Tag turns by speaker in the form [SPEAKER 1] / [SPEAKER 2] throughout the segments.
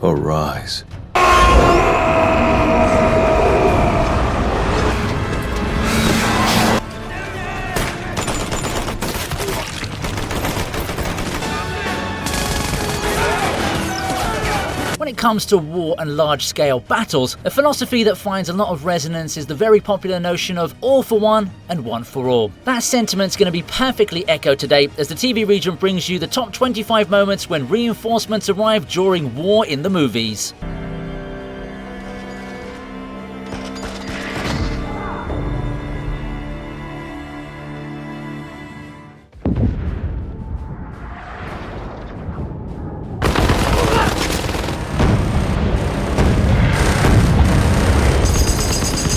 [SPEAKER 1] Arise.
[SPEAKER 2] When it comes to war and large-scale battles, a philosophy that finds a lot of resonance is the very popular notion of all for one and one for all. That sentiment's going to be perfectly echoed today as the TV Regent brings you the top 25 moments when reinforcements arrive during war in the movies.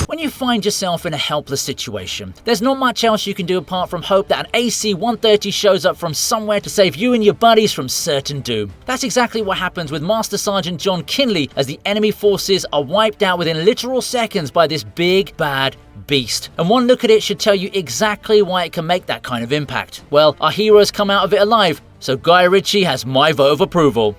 [SPEAKER 2] When you find yourself in a helpless situation, there's not much else you can do apart from hope that an AC-130 shows up from somewhere to save you and your buddies from certain doom. That's exactly what happens with Master Sergeant John Kinley as the enemy forces are wiped out within literal seconds by this big, bad beast. And one look at it should tell you exactly why it can make that kind of impact. Well, our heroes come out of it alive, so Guy Ritchie has my vote of approval.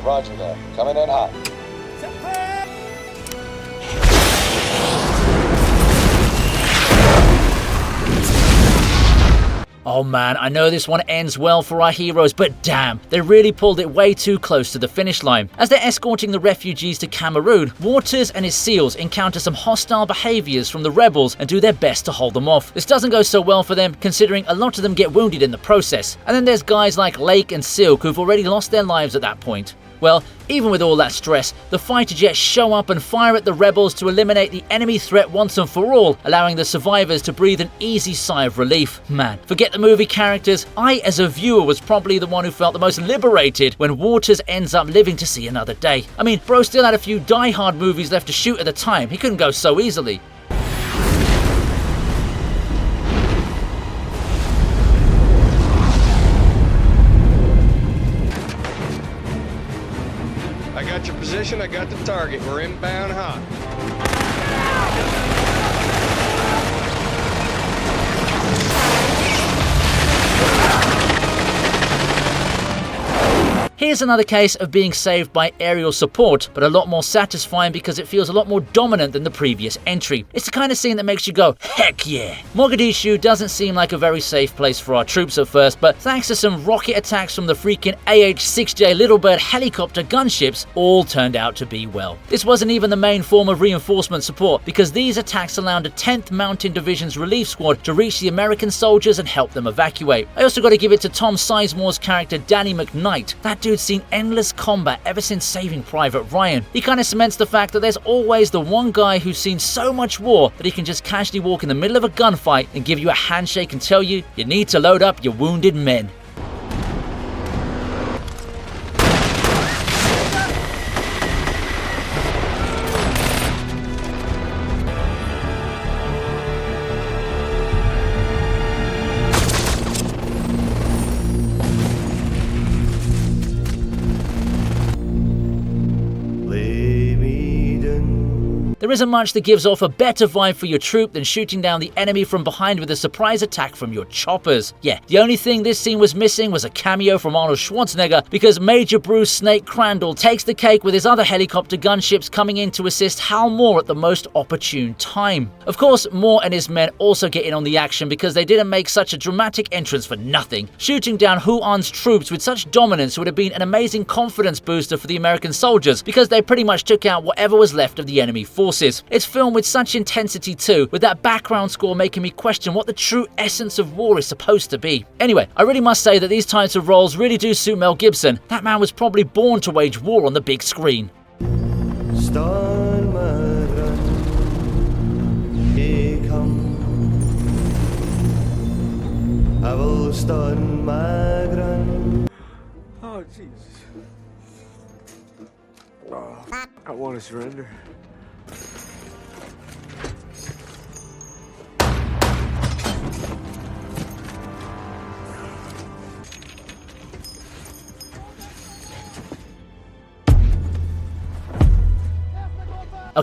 [SPEAKER 3] Roger that. Coming in hot.
[SPEAKER 2] Oh man, I know this one ends well for our heroes, but damn, they really pulled it way too close to the finish line. As they're escorting the refugees to Cameroon, Waters and his SEALs encounter some hostile behaviors from the rebels and do their best to hold them off. This doesn't go so well for them, considering a lot of them get wounded in the process. And then there's guys like Lake and Silk who've already lost their lives at that point. Well, even with all that stress, the fighter jets show up and fire at the rebels to eliminate the enemy threat once and for all, allowing the survivors to breathe an easy sigh of relief. Man, forget the movie characters, I as a viewer was probably the one who felt the most liberated when Waters ends up living to see another day. I mean, bro still had a few die-hard movies left to shoot at the time, he couldn't go so easily.
[SPEAKER 4] I got your position, I got the target. We're inbound hot.
[SPEAKER 2] Here's another case of being saved by aerial support, but a lot more satisfying because it feels a lot more dominant than the previous entry. It's the kind of scene that makes you go, heck yeah! Mogadishu doesn't seem like a very safe place for our troops at first, but thanks to some rocket attacks from the freaking AH-6J Little Bird helicopter gunships, all turned out to be well. This wasn't even the main form of reinforcement support, because these attacks allowed a 10th Mountain Division's relief squad to reach the American soldiers and help them evacuate. I also got to give it to Tom Sizemore's character Danny McKnight. That dude's seen endless combat ever since Saving Private Ryan. He kind of cements the fact that there's always the one guy who's seen so much war that he can just casually walk in the middle of a gunfight and give you a handshake and tell you you need to load up your wounded men. There isn't much that gives off a better vibe for your troop than shooting down the enemy from behind with a surprise attack from your choppers. Yeah, the only thing this scene was missing was a cameo from Arnold Schwarzenegger, because Major Bruce Snake Crandall takes the cake with his other helicopter gunships coming in to assist Hal Moore at the most opportune time. Of course, Moore and his men also get in on the action because they didn't make such a dramatic entrance for nothing. Shooting down Huon's troops with such dominance would have been an amazing confidence booster for the American soldiers, because they pretty much took out whatever was left of the enemy forces. It's filmed with such intensity too, with that background score making me question what the true essence of war is supposed to be. Anyway, I really must say that these types of roles really do suit Mel Gibson. That man was probably born to wage war on the big screen.
[SPEAKER 5] Oh, Jesus. I want to surrender.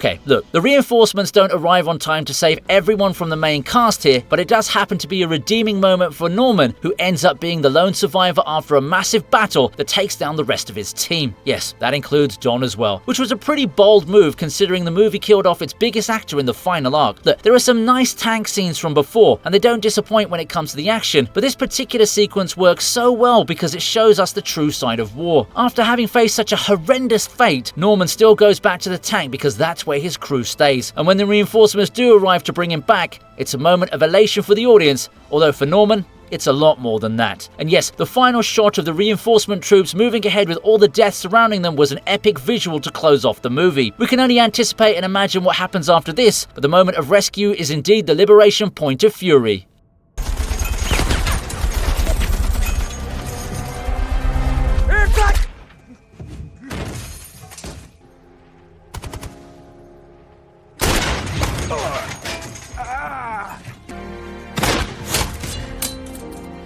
[SPEAKER 2] Okay, look, the reinforcements don't arrive on time to save everyone from the main cast here, but it does happen to be a redeeming moment for Norman, who ends up being the lone survivor after a massive battle that takes down the rest of his team. Yes, that includes John as well, which was a pretty bold move considering the movie killed off its biggest actor in the final arc. Look, there are some nice tank scenes from before, and they don't disappoint when it comes to the action, but this particular sequence works so well because it shows us the true side of war. After having faced such a horrendous fate, Norman still goes back to the tank because that's where his crew stays. And when the reinforcements do arrive to bring him back, it's a moment of elation for the audience, although for Norman, it's a lot more than that. And yes, the final shot of the reinforcement troops moving ahead with all the death surrounding them was an epic visual to close off the movie. We can only anticipate and imagine what happens after this, but the moment of rescue is indeed the liberation point of fury.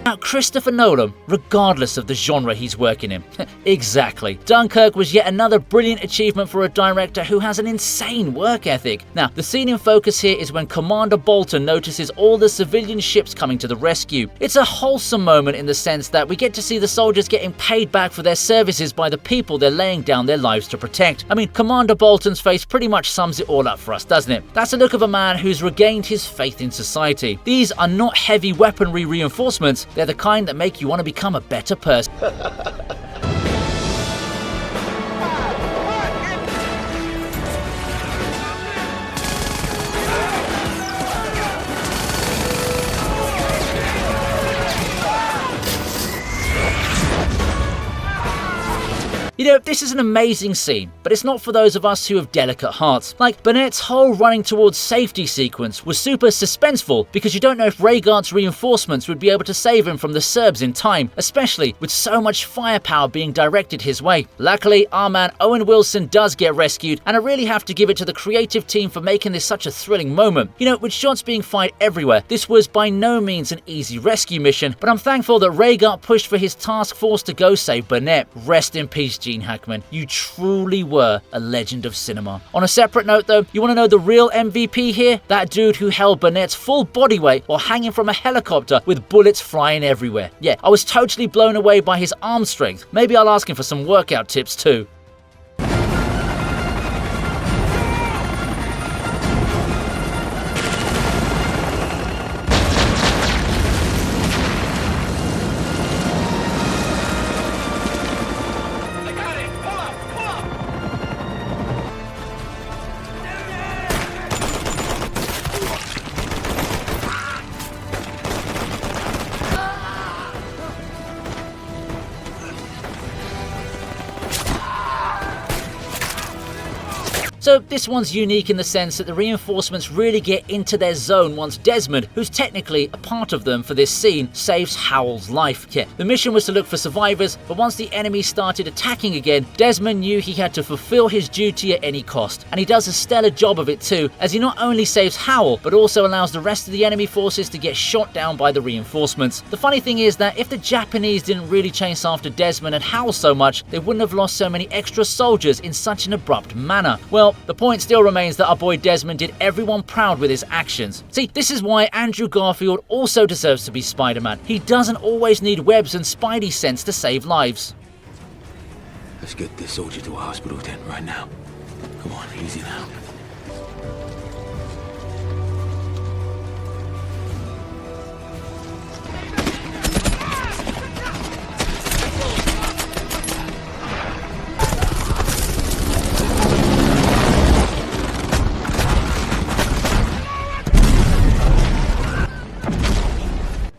[SPEAKER 2] Now, Christopher Nolan, regardless of the genre he's working in. Exactly. Dunkirk was yet another brilliant achievement for a director who has an insane work ethic. Now, the scene in focus here is when Commander Bolton notices all the civilian ships coming to the rescue. It's a wholesome moment in the sense that we get to see the soldiers getting paid back for their services by the people they're laying down their lives to protect. I mean, Commander Bolton's face pretty much sums it all up for us, doesn't it? That's the look of a man who's regained his faith in society. These are not heavy weaponry reinforcements. They're the kind that make you want to become a better person. You know, this is an amazing scene, but it's not for those of us who have delicate hearts. Like, Burnett's whole running towards safety sequence was super suspenseful because you don't know if Reigard's reinforcements would be able to save him from the Serbs in time, especially with so much firepower being directed his way. Luckily, our man Owen Wilson does get rescued, and I really have to give it to the creative team for making this such a thrilling moment. You know, with shots being fired everywhere, this was by no means an easy rescue mission, but I'm thankful that Reigard pushed for his task force to go save Burnett. Rest in peace, Gene Hackman. You truly were a legend of cinema. On a separate note though, you want to know the real MVP here? That dude who held Burnett's full body weight while hanging from a helicopter with bullets flying everywhere. Yeah, I was totally blown away by his arm strength. Maybe I'll ask him for some workout tips too. So this one's unique in the sense that the reinforcements really get into their zone once Desmond, who's technically a part of them for this scene, saves Howell's life. Yeah, the mission was to look for survivors, but once the enemy started attacking again, Desmond knew he had to fulfill his duty at any cost. And he does a stellar job of it too, as he not only saves Howell, but also allows the rest of the enemy forces to get shot down by the reinforcements. The funny thing is that if the Japanese didn't really chase after Desmond and Howell so much, they wouldn't have lost so many extra soldiers in such an abrupt manner. Well, the point still remains that our boy Desmond did everyone proud with his actions. See, this is why Andrew Garfield also deserves to be Spider-Man. He doesn't always need webs and spidey sense to save lives.
[SPEAKER 1] Let's get this soldier to a hospital tent right now. Come on, easy now.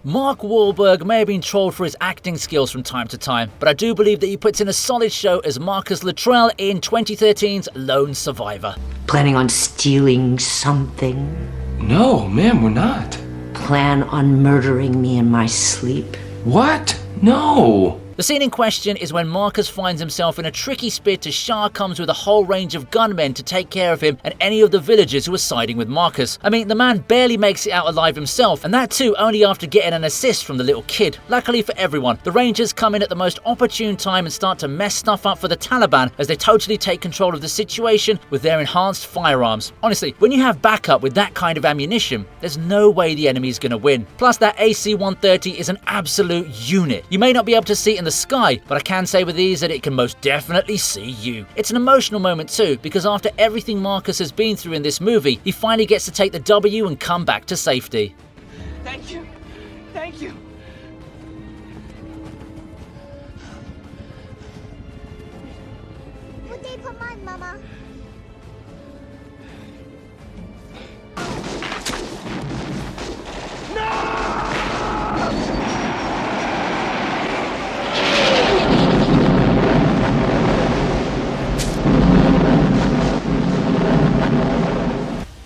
[SPEAKER 2] Mark Wahlberg may have been trolled for his acting skills from time to time, but I do believe that he puts in a solid show as Marcus Luttrell in 2013's Lone Survivor.
[SPEAKER 6] Planning on stealing something?
[SPEAKER 1] No, ma'am, we're not.
[SPEAKER 6] Plan on murdering me in my sleep?
[SPEAKER 1] What? No.
[SPEAKER 2] The scene in question is when Marcus finds himself in a tricky spit as Shah comes with a whole range of gunmen to take care of him and any of the villagers who are siding with Marcus. I mean, the man barely makes it out alive himself, and that too only after getting an assist from the little kid. Luckily for everyone, the Rangers come in at the most opportune time and start to mess stuff up for the Taliban as they totally take control of the situation with their enhanced firearms. Honestly, when you have backup with that kind of ammunition, there's no way the enemy's gonna win. Plus, that AC-130 is an absolute unit. You may not be able to see it in the sky, but I can say with ease that it can most definitely see you. It's an emotional moment too, because after everything Marcus has been through in this movie, he finally gets to take the W and come back to safety.
[SPEAKER 7] Thank you. Thank you.
[SPEAKER 8] Putih paman, Mama.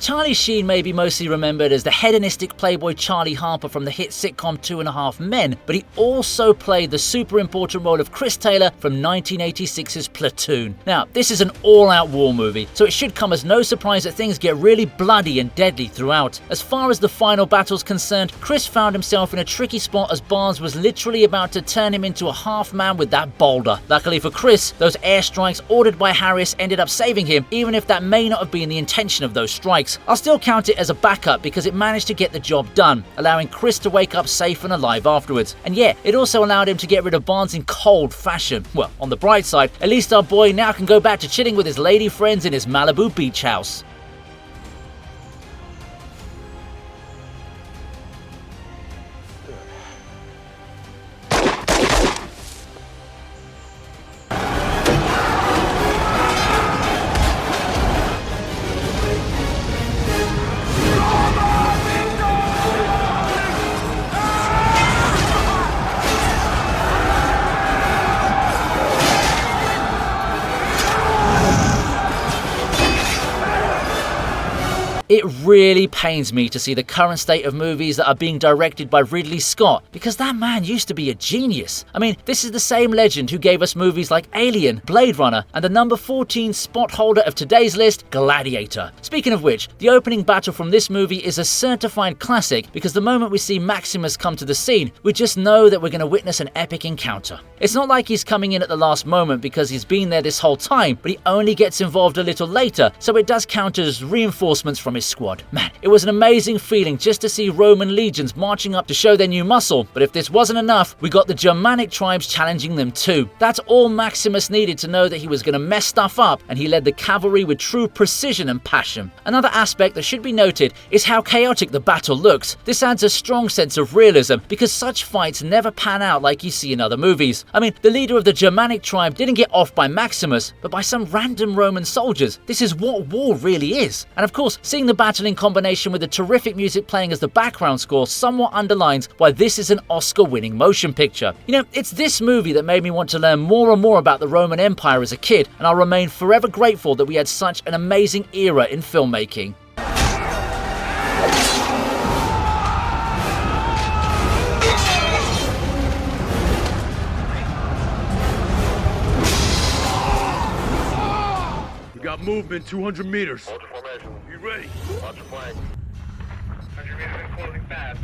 [SPEAKER 2] Charlie Sheen may be mostly remembered as the hedonistic playboy Charlie Harper from the hit sitcom 2.5 Men, but he also played the super important role of Chris Taylor from 1986's Platoon. Now, this is an all-out war movie, so it should come as no surprise that things get really bloody and deadly throughout. As far as the final battle's concerned, Chris found himself in a tricky spot as Barnes was literally about to turn him into a half-man with that boulder. Luckily for Chris, those airstrikes ordered by Harris ended up saving him, even if that may not have been the intention of those strikes. I'll still count it as a backup because it managed to get the job done, allowing Chris to wake up safe and alive afterwards. And yeah, it also allowed him to get rid of Barnes in cold fashion. Well, on the bright side, at least our boy now can go back to chilling with his lady friends in his Malibu beach house. It really pains me to see the current state of movies that are being directed by Ridley Scott, because that man used to be a genius. I mean, this is the same legend who gave us movies like Alien, Blade Runner, and the number 14 spot holder of today's list, Gladiator. Speaking of which, the opening battle from this movie is a certified classic because the moment we see Maximus come to the scene, we just know that we're going to witness an epic encounter. It's not like he's coming in at the last moment because he's been there this whole time, but he only gets involved a little later, so it does count as reinforcements from his squad. Man, it was an amazing feeling just to see Roman legions marching up to show their new muscle, but if this wasn't enough, we got the Germanic tribes challenging them too. That's all Maximus needed to know that he was going to mess stuff up, and he led the cavalry with true precision and passion. Another aspect that should be noted is how chaotic the battle looks. This adds a strong sense of realism, because such fights never pan out like you see in other movies. I mean, the leader of the Germanic tribe didn't get off by Maximus, but by some random Roman soldiers. This is what war really is. And of course, seeing the battle in combination with the terrific music playing as the background score somewhat underlines why this is an Oscar-winning motion picture. You know, it's this movie that made me want to learn more and more about the Roman Empire as a kid, and I'll remain forever grateful that we had such an amazing era in filmmaking.
[SPEAKER 5] Got movement 200 meters.
[SPEAKER 3] Hold your formation.
[SPEAKER 5] You ready?
[SPEAKER 3] Watch your flank.
[SPEAKER 7] 100 meters and closing fast.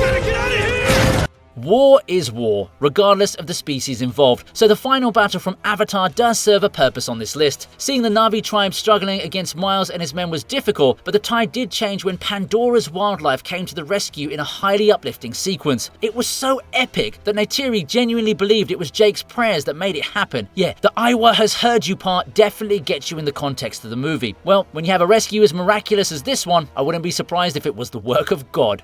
[SPEAKER 5] Gotta get out of here!
[SPEAKER 2] War is war, regardless of the species involved, so the final battle from Avatar does serve a purpose on this list. Seeing the Na'vi tribe struggling against Miles and his men was difficult, but the tide did change when Pandora's wildlife came to the rescue in a highly uplifting sequence. It was so epic that Neytiri genuinely believed it was Jake's prayers that made it happen. Yeah, the Iowa has heard you part definitely gets you in the context of the movie. Well, when you have a rescue as miraculous as this one, I wouldn't be surprised if it was the work of God.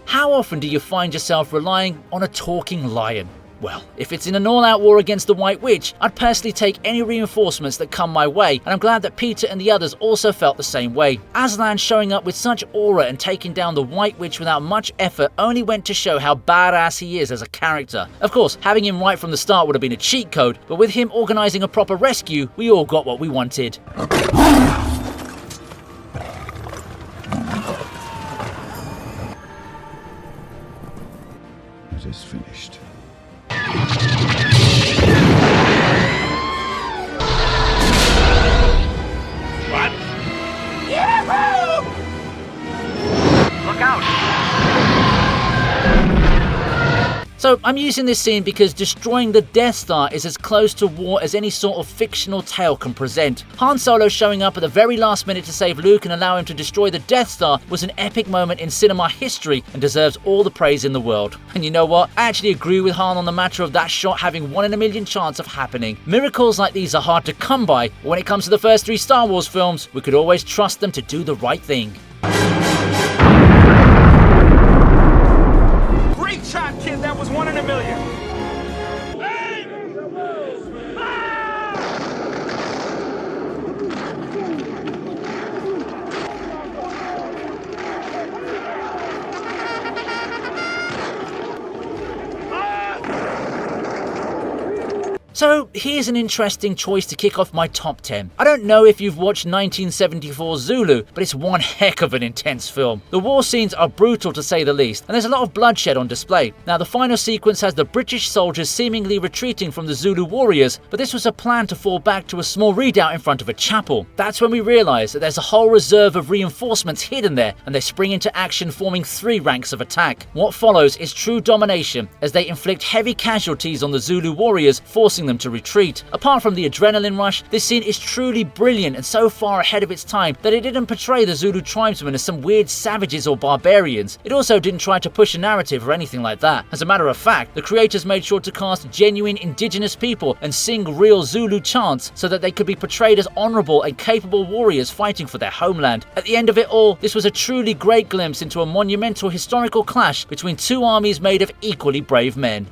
[SPEAKER 2] How often do you find yourself relying on a talking lion? Well, if it's in an all-out war against the White Witch, I'd personally take any reinforcements that come my way, and I'm glad that Peter and the others also felt the same way. Aslan showing up with such aura and taking down the White Witch without much effort only went to show how badass he is as a character. Of course, having him right from the start would have been a cheat code, but with him organising a proper rescue, we all got what we wanted.
[SPEAKER 8] It is finished.
[SPEAKER 7] What? Yahoo! Look out!
[SPEAKER 2] So I'm using this scene because destroying the Death Star is as close to war as any sort of fictional tale can present. Han Solo showing up at the very last minute to save Luke and allow him to destroy the Death Star was an epic moment in cinema history and deserves all the praise in the world. And you know what? I actually agree with Han on the matter of that shot having 1 in a million chance of happening. Miracles like these are hard to come by, but when it comes to the first 3 Star Wars films, we could always trust them to do the right thing.
[SPEAKER 7] Great shot, kid. That was 1 in a million.
[SPEAKER 2] So here's an interesting choice to kick off my top 10. I don't know if you've watched 1974 Zulu, but it's one heck of an intense film. The war scenes are brutal to say the least, and there's a lot of bloodshed on display. Now the final sequence has the British soldiers seemingly retreating from the Zulu warriors, but this was a plan to fall back to a small redoubt in front of a chapel. That's when we realise that there's a whole reserve of reinforcements hidden there, and they spring into action forming 3 ranks of attack. What follows is true domination, as they inflict heavy casualties on the Zulu warriors, forcing them to retreat. Apart from the adrenaline rush, this scene is truly brilliant and so far ahead of its time that it didn't portray the Zulu tribesmen as some weird savages or barbarians. It also didn't try to push a narrative or anything like that. As a matter of fact, the creators made sure to cast genuine indigenous people and sing real Zulu chants so that they could be portrayed as honourable and capable warriors fighting for their homeland. At the end of it all, this was a truly great glimpse into a monumental historical clash between 2 armies made of equally brave men.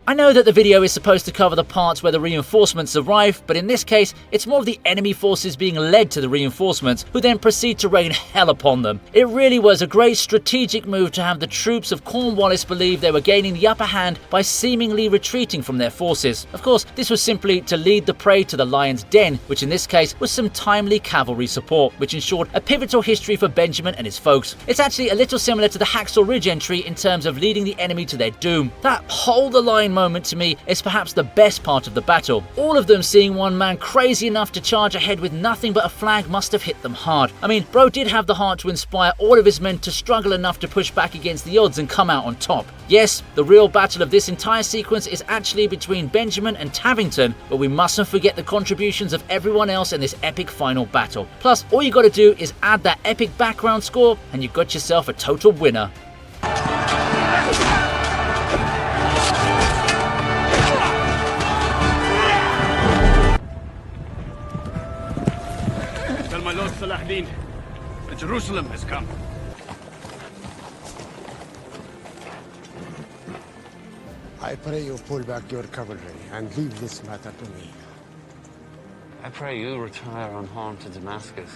[SPEAKER 2] I know that the video is supposed to cover the parts where the reinforcements arrive, but in this case, it's more of the enemy forces being led to the reinforcements, who then proceed to rain hell upon them. It really was a great strategic move to have the troops of Cornwallis believe they were gaining the upper hand by seemingly retreating from their forces. Of course, this was simply to lead the prey to the lion's den, which in this case was some timely cavalry support, which ensured a pivotal history for Benjamin and his folks. It's actually a little similar to the Hacksaw Ridge entry in terms of leading the enemy to their doom. That hold the line moment to me is perhaps the best part of the battle. All of them seeing one man crazy enough to charge ahead with nothing but a flag must have hit them hard. I mean, bro did have the heart to inspire all of his men to struggle enough to push back against the odds and come out on top. Yes, the real battle of this entire sequence is actually between Benjamin and Tavington, but we mustn't forget the contributions of everyone else in this epic final battle. Plus, all you gotta do is add that epic background score and you've got yourself a total winner.
[SPEAKER 5] Tell my Lord Saladin that Jerusalem has come.
[SPEAKER 9] I pray you pull back your cavalry and leave this matter to me.
[SPEAKER 10] I pray you retire unharmed to Damascus.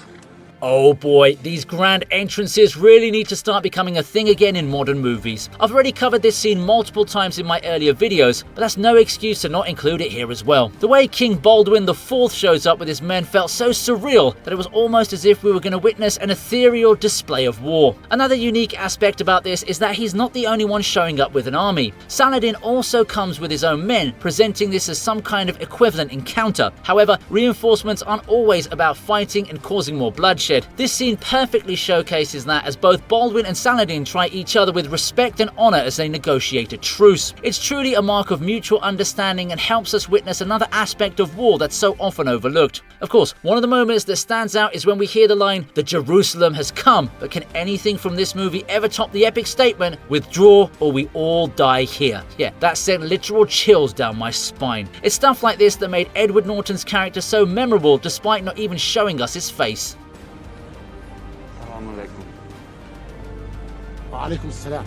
[SPEAKER 2] Oh boy, these grand entrances really need to start becoming a thing again in modern movies. I've already covered this scene multiple times in my earlier videos, but that's no excuse to not include it here as well. The way King Baldwin IV shows up with his men felt so surreal that it was almost as if we were going to witness an ethereal display of war. Another unique aspect about this is that he's not the only one showing up with an army. Saladin also comes with his own men, presenting this as some kind of equivalent encounter. However, reinforcements aren't always about fighting and causing more bloodshed. bloodshed. This scene perfectly showcases that, as both Baldwin and Saladin try each other with respect and honor as they negotiate a truce. It's truly a mark of mutual understanding and helps us witness another aspect of war that's so often overlooked. Of course, one of the moments that stands out is when we hear the line, "The Jerusalem has come," but can anything from this movie ever top the epic statement, "Withdraw or we all die here"? Yeah, that sent literal chills down my spine. It's stuff like this that made Edward Norton's character so memorable despite not even showing us his face.
[SPEAKER 10] Assalamu alaikum.
[SPEAKER 9] Wa alaikum assalam.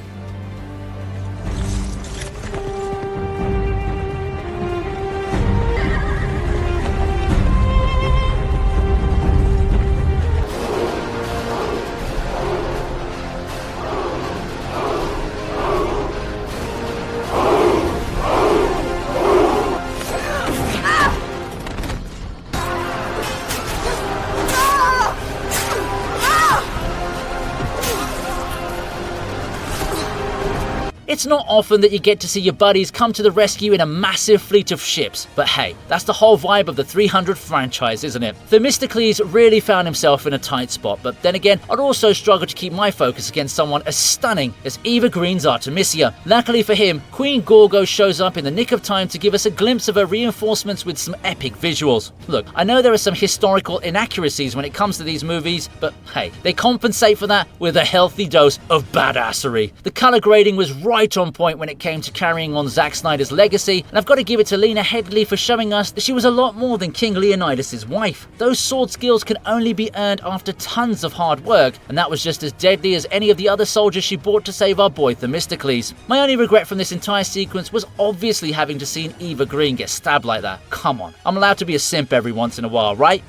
[SPEAKER 2] It's not often that you get to see your buddies come to the rescue in a massive fleet of ships, but hey, that's the whole vibe of the 300 franchise, isn't it? Themistocles really found himself in a tight spot, but then again, I'd also struggle to keep my focus against someone as stunning as Eva Green's Artemisia. Luckily for him, Queen Gorgo shows up in the nick of time to give us a glimpse of her reinforcements with some epic visuals. Look, I know there are some historical inaccuracies when it comes to these movies, but hey, they compensate for that with a healthy dose of badassery. The color grading was right on point when it came to carrying on Zack Snyder's legacy, and I've got to give it to Lena Headey for showing us that she was a lot more than King Leonidas' wife. Those sword skills can only be earned after tons of hard work, and that was just as deadly as any of the other soldiers she brought to save our boy Themistocles. My only regret from this entire sequence was obviously having to see Eva Green get stabbed like that. Come on, I'm allowed to be a simp every once in a while, right?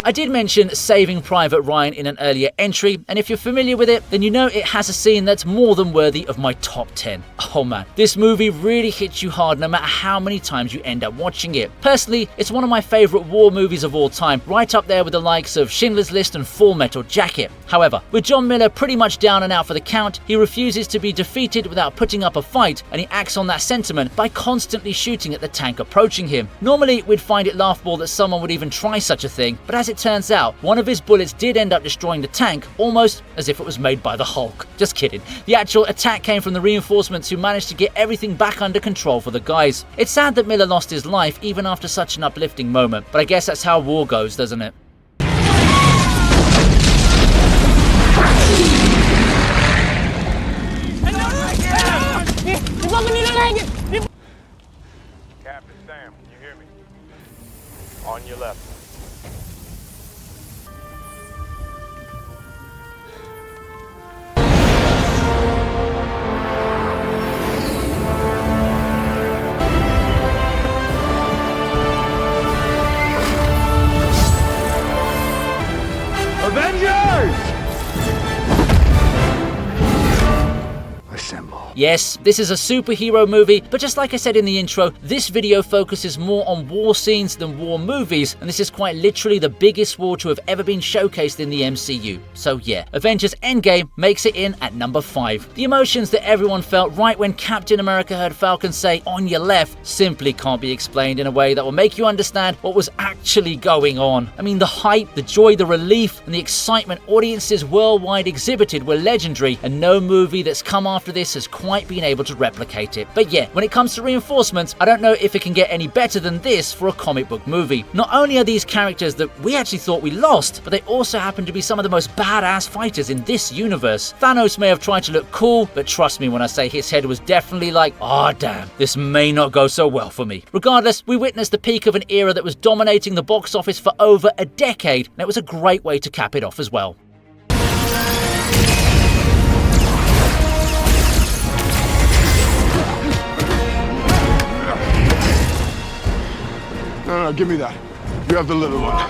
[SPEAKER 2] I did mention Saving Private Ryan in an earlier entry, and if you're familiar with it, then you know it has a scene that's more than worthy of my top 10. Oh man, this movie really hits you hard no matter how many times you end up watching it. Personally, it's one of my favourite war movies of all time, right up there with the likes of Schindler's List and Full Metal Jacket. However, with John Miller pretty much down and out for the count, he refuses to be defeated without putting up a fight, and he acts on that sentiment by constantly shooting at the tank approaching him. Normally, we'd find it laughable that someone would even try such a thing, but as it turns out, one of his bullets did end up destroying the tank, almost as if it was made by the Hulk. Just kidding. The actual attack came from the reinforcements who managed to get everything back under control for the guys. It's sad that Miller lost his life even after such an uplifting moment, but I guess that's how war goes, doesn't it?
[SPEAKER 7] Captain Sam, can you hear me? On your left.
[SPEAKER 5] Avengers!
[SPEAKER 2] Yes, this is a superhero movie, but just like I said in the intro, this video focuses more on war scenes than war movies, and this is quite literally the biggest war to have ever been showcased in the MCU. So yeah, Avengers Endgame makes it in at number 5. The emotions that everyone felt right when Captain America heard Falcon say, "on your left," simply can't be explained in a way that will make you understand what was actually going on. I mean, the hype, the joy, the relief, and the excitement audiences worldwide exhibited were legendary, and no movie that's come after this has quite been able to replicate it. But yeah, when it comes to reinforcements, I don't know if it can get any better than this for a comic book movie. Not only are these characters that we actually thought we lost, but they also happen to be some of the most badass fighters in this universe. Thanos may have tried to look cool, but trust me when I say his head was definitely like, "Ah, damn, this may not go so well for me." Regardless, we witnessed the peak of an era that was dominating the box office for over a decade, and it was a great way to cap it off as well.
[SPEAKER 9] No, give me that.
[SPEAKER 7] You have the little one.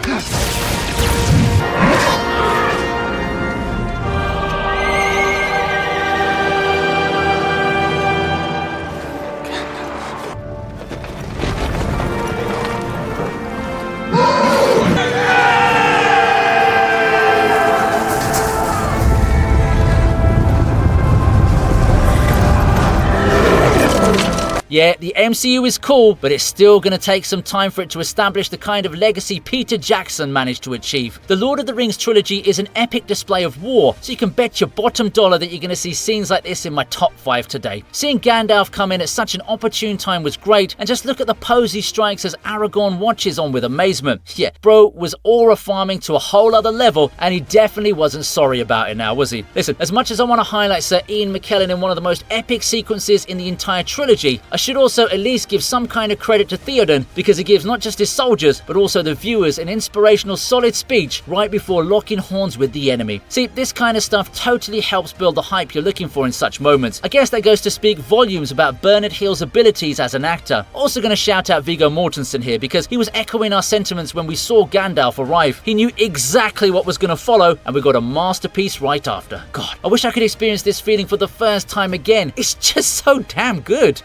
[SPEAKER 2] Yeah, the MCU is cool, but it's still going to take some time for it to establish the kind of legacy Peter Jackson managed to achieve. The Lord of the Rings trilogy is an epic display of war, so you can bet your bottom dollar that you're going to see scenes like this in my top 5 today. Seeing Gandalf come in at such an opportune time was great, and just look at the pose he strikes as Aragorn watches on with amazement. Yeah, bro was aura farming to a whole other level, and he definitely wasn't sorry about it now, was he? Listen, as much as I want to highlight Sir Ian McKellen in one of the most epic sequences in the entire trilogy, I should also at least give some kind of credit to Theoden, because he gives not just his soldiers, but also the viewers an inspirational solid speech right before locking horns with the enemy. See, this kind of stuff totally helps build the hype you're looking for in such moments. I guess that goes to speak volumes about Bernard Hill's abilities as an actor. Also going to shout out Viggo Mortensen here, because he was echoing our sentiments when we saw Gandalf arrive. He knew exactly what was going to follow, and we got a masterpiece right after. God, I wish I could experience this feeling for the first time again. It's just so damn good.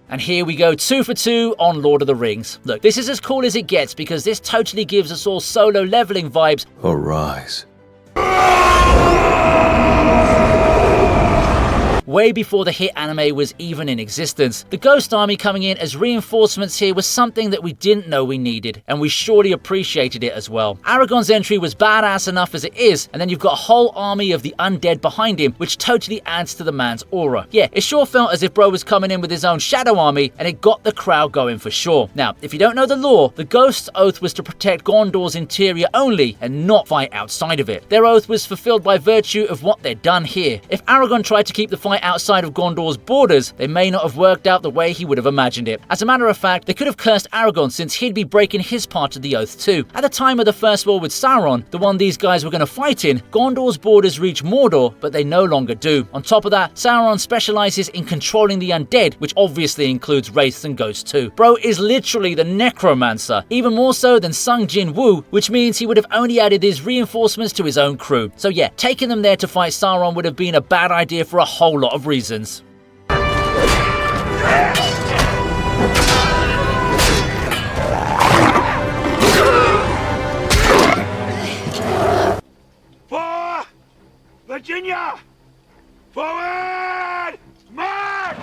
[SPEAKER 2] And here we go, 2 for 2 on Lord of the Rings. Look, this is as cool as it gets, because this totally gives us all solo leveling vibes.
[SPEAKER 1] Arise.
[SPEAKER 2] Way before the hit anime was even in existence. The Ghost Army coming in as reinforcements here was something that we didn't know we needed, and we surely appreciated it as well. Aragorn's entry was badass enough as it is, and then you've got a whole army of the undead behind him, which totally adds to the man's aura. Yeah, it sure felt as if bro was coming in with his own shadow army, and it got the crowd going for sure. Now, if you don't know the lore, the Ghost's oath was to protect Gondor's interior only, and not fight outside of it. Their oath was fulfilled by virtue of what they'd done here. If Aragorn tried to keep the fight outside of Gondor's borders, they may not have worked out the way he would have imagined it. As a matter of fact, they could have cursed Aragorn, since he'd be breaking his part of the oath too. At the time of the first war with Sauron, the one these guys were going to fight in, Gondor's borders reach Mordor, but they no longer do. On top of that, Sauron specializes in controlling the undead, which obviously includes wraiths and ghosts too. Bro is literally the necromancer, even more so than Sung Jin Woo, which means he would have only added his reinforcements to his own crew. So yeah, taking them there to fight Sauron would have been a bad idea for a whole lot of reasons.
[SPEAKER 5] For Virginia! Forward! March!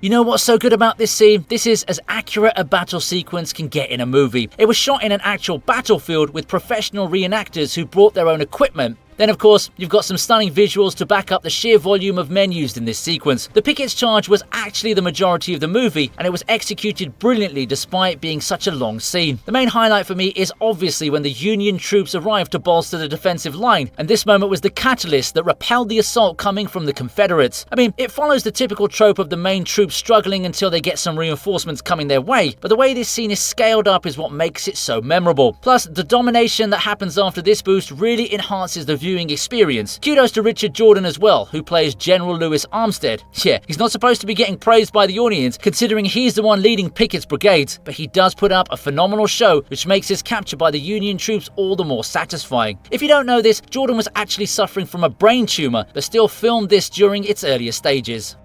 [SPEAKER 2] You know what's so good about this scene? This is as accurate a battle sequence can get in a movie. It was shot in an actual battlefield with professional reenactors who brought their own equipment. Then of course, you've got some stunning visuals to back up the sheer volume of men used in this sequence. The Pickett's charge was actually the majority of the movie, and it was executed brilliantly despite being such a long scene. The main highlight for me is obviously when the Union troops arrived to bolster the defensive line, and this moment was the catalyst that repelled the assault coming from the Confederates. I mean, it follows the typical trope of the main troops struggling until they get some reinforcements coming their way, but the way this scene is scaled up is what makes it so memorable. Plus, the domination that happens after this boost really enhances the viewing experience. Kudos to Richard Jordan as well, who plays General Louis Armstead. Yeah, he's not supposed to be getting praised by the audience, considering he's the one leading Pickett's brigades, but he does put up a phenomenal show, which makes his capture by the Union troops all the more satisfying. If you don't know this, Jordan was actually suffering from a brain tumor, but still filmed this during its earlier stages.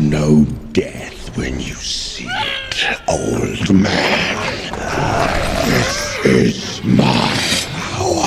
[SPEAKER 9] Know death when you see it, old man. This is my power.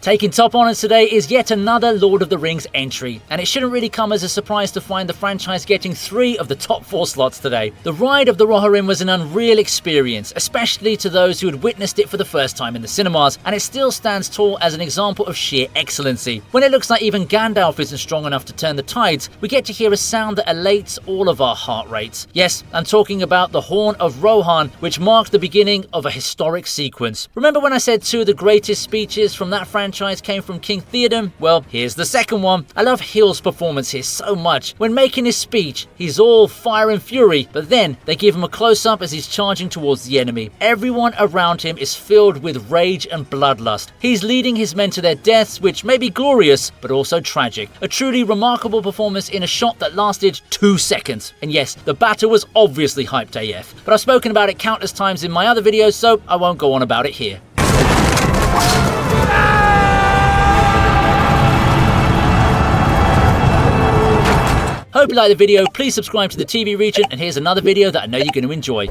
[SPEAKER 2] Taking top honors today is yet another Lord of the Rings entry, and it shouldn't really come as a surprise to find the franchise getting 3 of the top 4 slots today. The ride of the Rohirrim was an unreal experience, especially to those who had witnessed it for the first time in the cinemas, and it still stands tall as an example of sheer excellency. When it looks like even Gandalf isn't strong enough to turn the tides, we get to hear a sound that elates all of our heart rates. Yes, I'm talking about the Horn of Rohan, which marked the beginning of a historic sequence. Remember when I said 2 of the greatest speeches from that franchise came from King Theoden? Well, here's the second one. I love Hill's performance here so much. When making his speech, he's all fire and fury, but then they give him a close-up as he's charging towards the enemy. Everyone around him is filled with rage and bloodlust. He's leading his men to their deaths, which may be glorious, but also tragic. A truly remarkable performance in a shot that lasted 2 seconds. And yes, the battle was obviously hyped AF, but I've spoken about it countless times in my other videos, so I won't go on about it here. Hope you like the video, please subscribe to the TV Regent, and here's another video that I know you're going to enjoy.